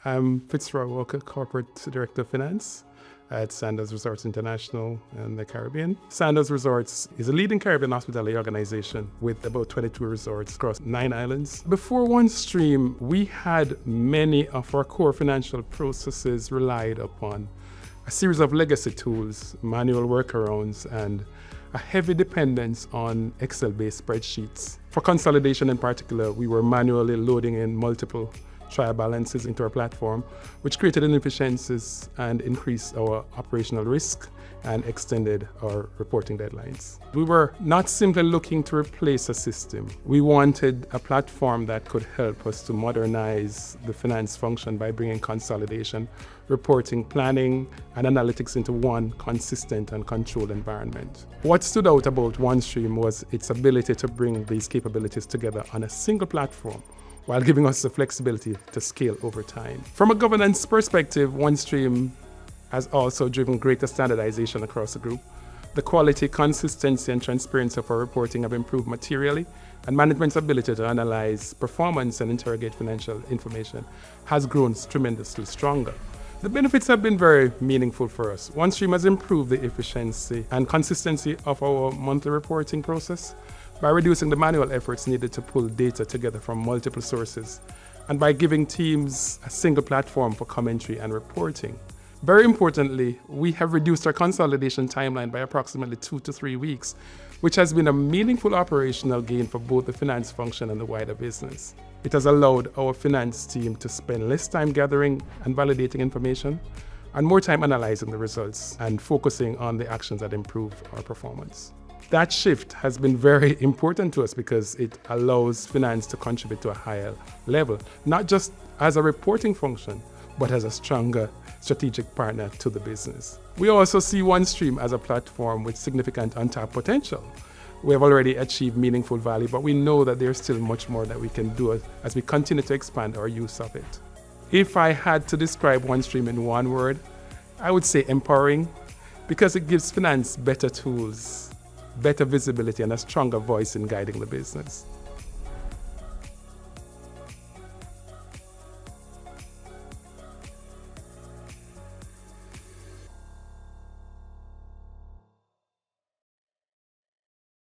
I'm Fitzroy, Corporate Director of Finance at Sandals Resorts International in the Caribbean. Sandals Resorts is a leading Caribbean hospitality organization with about 22 resorts across 9 islands. Before OneStream, we had many of our core financial processes relied upon a series of legacy tools, manual workarounds, and a heavy dependence on Excel-based spreadsheets. For consolidation in particular, we were manually loading in multiple trial balances into our platform, which created inefficiencies and increased our operational risk and extended our reporting deadlines. We were not simply looking to replace a system. We wanted a platform that could help us to modernize the finance function by bringing consolidation, reporting, planning, and analytics into one consistent and controlled environment. What stood out about OneStream was its ability to bring these capabilities together on a single platform, while giving us the flexibility to scale over time. From a governance perspective, OneStream has also driven greater standardization across the group. The quality, consistency, and transparency of our reporting have improved materially, and management's ability to analyze performance and interrogate financial information has grown tremendously stronger. The benefits have been very meaningful for us. OneStream has improved the efficiency and consistency of our monthly reporting process by reducing the manual efforts needed to pull data together from multiple sources, and by giving teams a single platform for commentary and reporting. Very importantly, we have reduced our consolidation timeline by approximately 2 to 3 weeks, which has been a meaningful operational gain for both the finance function and the wider business. It has allowed our finance team to spend less time gathering and validating information, and more time analyzing the results and focusing on the actions that improve our performance. That shift has been very important to us because it allows finance to contribute to a higher level, not just as a reporting function, but as a stronger strategic partner to the business. We also see OneStream as a platform with significant untapped potential. We have already achieved meaningful value, but we know that there's still much more that we can do as we continue to expand our use of it. If I had to describe OneStream in one word, I would say empowering, because it gives finance better tools, better visibility, and a stronger voice in guiding the business.